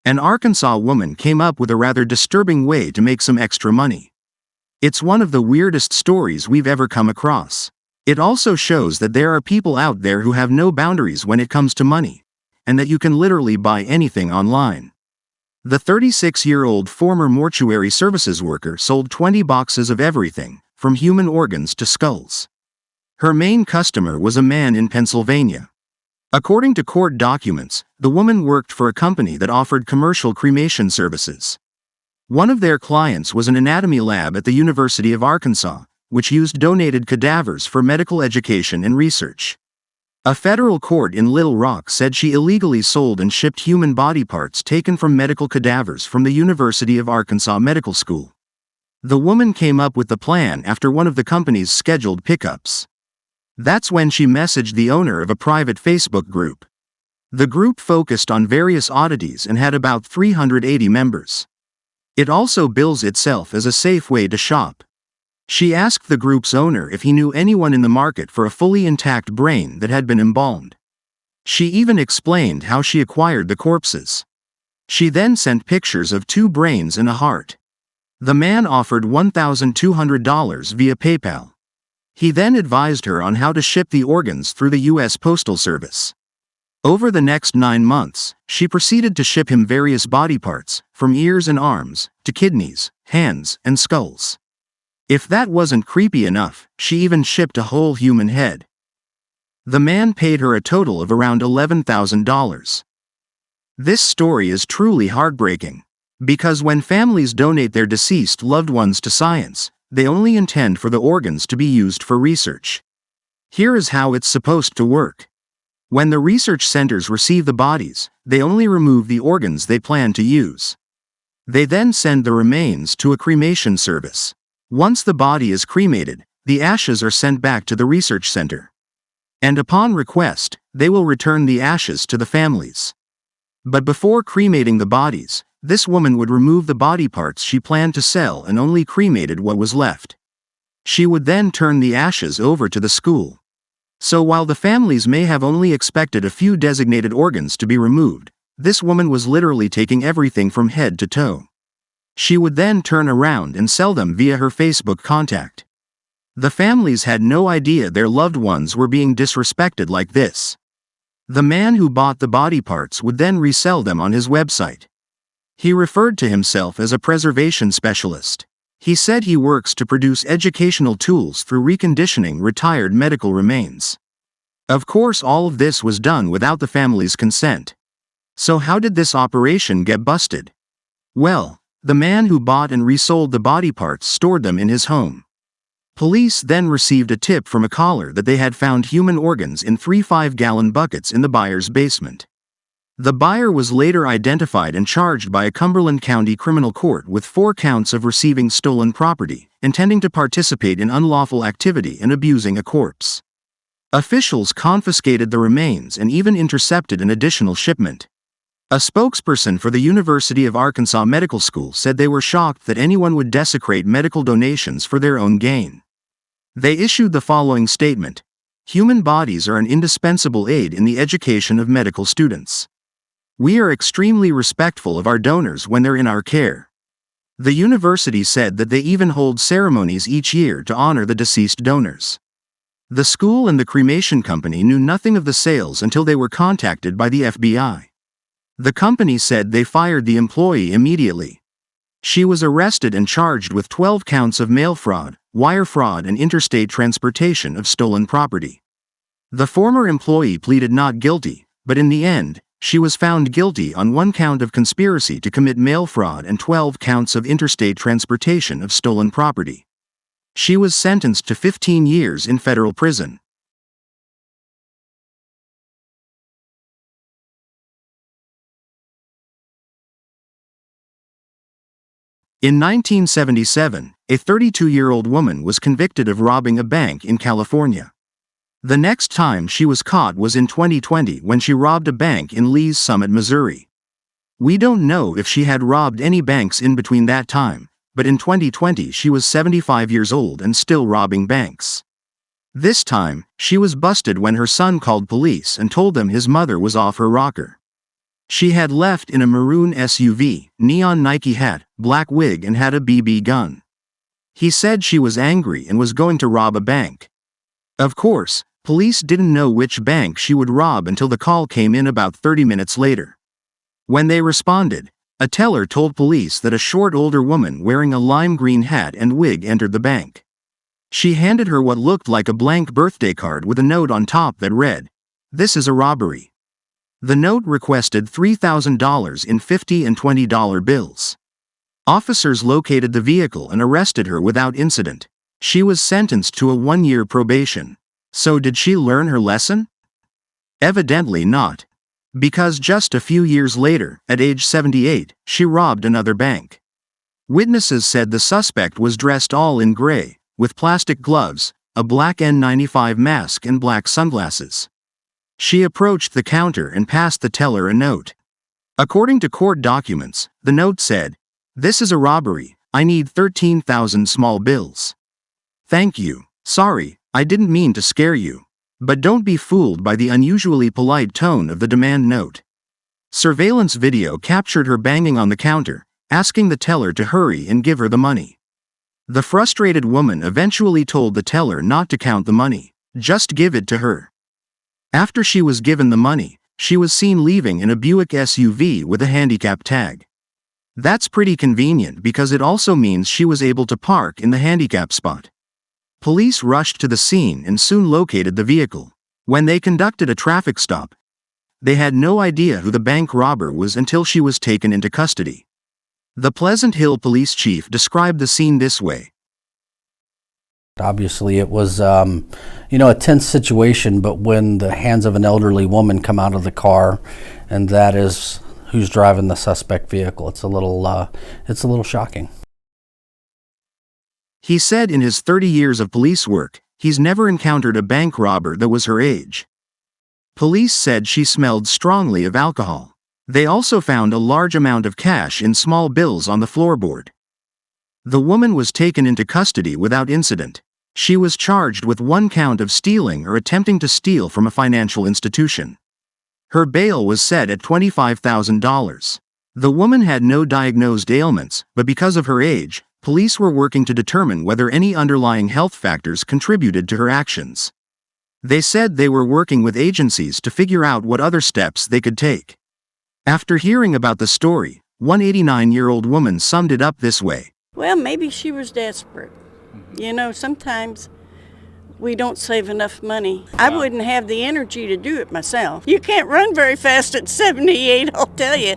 An Arkansas woman came up with a rather disturbing way to make some extra money. It's one of the weirdest stories we've ever come across. It also shows that there are people out there who have no boundaries when it comes to money, and that you can literally buy anything online. The 36-year-old former mortuary services worker sold 20 boxes of everything, from human organs to skulls. Her main customer was a man in Pennsylvania. According to court documents, the woman worked for a company that offered commercial cremation services. One of their clients was an anatomy lab at the University of Arkansas, which used donated cadavers for medical education and research. A federal court in Little Rock said she illegally sold and shipped human body parts taken from medical cadavers from the University of Arkansas Medical School. The woman came up with the plan after one of the company's scheduled pickups. That's when she messaged the owner of a private Facebook group. The group focused on various oddities and had about 380 members. It also bills itself as a safe way to shop. She asked the group's owner if he knew anyone in the market for a fully intact brain that had been embalmed. She even explained how she acquired the corpses. She then sent pictures of 2 brains and a heart. The man offered $1,200 via PayPal. He then advised her on how to ship the organs through the U.S. Postal Service. Over the next 9 months, she proceeded to ship him various body parts, from ears and arms, to kidneys, hands, and skulls. If that wasn't creepy enough, she even shipped a whole human head. The man paid her a total of around $11,000. This story is truly heartbreaking, because when families donate their deceased loved ones to science, they only intend for the organs to be used for research. Here is how it's supposed to work. When the research centers receive the bodies, they only remove the organs they plan to use. They then send the remains to a cremation service. Once the body is cremated, the ashes are sent back to the research center. And upon request, they will return the ashes to the families. But before cremating the bodies, this woman would remove the body parts she planned to sell and only cremated what was left. She would then turn the ashes over to the school. So while the families may have only expected a few designated organs to be removed, this woman was literally taking everything from head to toe. She would then turn around and sell them via her Facebook contact. The families had no idea their loved ones were being disrespected like this. The man who bought the body parts would then resell them on his website. He referred to himself as a preservation specialist. He said he works to produce educational tools through reconditioning retired medical remains. Of course, all of this was done without the family's consent. So how did this operation get busted? Well, the man who bought and resold the body parts stored them in his home. Police then received a tip from a caller that they had found human organs in 3 5-gallon buckets in the buyer's basement. The buyer was later identified and charged by a Cumberland County criminal court with 4 counts of receiving stolen property, intending to participate in unlawful activity and abusing a corpse. Officials confiscated the remains and even intercepted an additional shipment. A spokesperson for the University of Arkansas Medical School said they were shocked that anyone would desecrate medical donations for their own gain. They issued the following statement: "Human bodies are an indispensable aid in the education of medical students. We are extremely respectful of our donors when they're in our care." The university said that they even hold ceremonies each year to honor the deceased donors. The school and the cremation company knew nothing of the sales until they were contacted by the FBI. The company said they fired the employee immediately. She was arrested and charged with 12 counts of mail fraud, wire fraud, and interstate transportation of stolen property. The former employee pleaded not guilty, but in the end, she was found guilty on 1 count of conspiracy to commit mail fraud and 12 counts of interstate transportation of stolen property. She was sentenced to 15 years in federal prison. In 1977, a 32-year-old woman was convicted of robbing a bank in California. The next time she was caught was in 2020 when she robbed a bank in Lee's Summit, Missouri. We don't know if she had robbed any banks in between that time, but in 2020 she was 75 years old and still robbing banks. This time, she was busted when her son called police and told them his mother was off her rocker. She had left in a maroon SUV, neon Nike hat, black wig, and had a BB gun. He said she was angry and was going to rob a bank. Of course, police didn't know which bank she would rob until the call came in about 30 minutes later. When they responded, a teller told police that a short older woman wearing a lime green hat and wig entered the bank. She handed her what looked like a blank birthday card with a note on top that read, "This is a robbery." The note requested $3,000 in $50 and $20 bills. Officers located the vehicle and arrested her without incident. She was sentenced to a 1-year probation. So did she learn her lesson? Evidently not. Because just a few years later, at age 78, she robbed another bank. Witnesses said the suspect was dressed all in gray, with plastic gloves, a black N95 mask, and black sunglasses. She approached the counter and passed the teller a note. According to court documents, the note said, "This is a robbery, I need 13,000 small bills. Thank you. Sorry, I didn't mean to scare you. But don't be fooled by the unusually polite tone of the demand note." Surveillance video captured her banging on the counter, asking the teller to hurry and give her the money. The frustrated woman eventually told the teller not to count the money, just give it to her. After she was given the money, she was seen leaving in a Buick SUV with a handicap tag. That's pretty convenient because it also means she was able to park in the handicap spot. Police rushed to the scene and soon located the vehicle. When they conducted a traffic stop, they had no idea who the bank robber was until she was taken into custody. The Pleasant Hill police chief described the scene this way. Obviously, it was, a tense situation, but when the hands of an elderly woman come out of the car, and that is who's driving the suspect vehicle, it's a little shocking. He said in his 30 years of police work, he's never encountered a bank robber that was her age. Police said she smelled strongly of alcohol. They also found a large amount of cash in small bills on the floorboard. The woman was taken into custody without incident. She was charged with 1 count of stealing or attempting to steal from a financial institution. Her bail was set at $25,000. The woman had no diagnosed ailments, but because of her age, police were working to determine whether any underlying health factors contributed to her actions. They said they were working with agencies to figure out what other steps they could take. After hearing about the story, one 89-year-old woman summed it up this way. Well, maybe she was desperate. Sometimes we don't save enough money. I wouldn't have the energy to do it myself. You can't run very fast at 78, I'll tell you.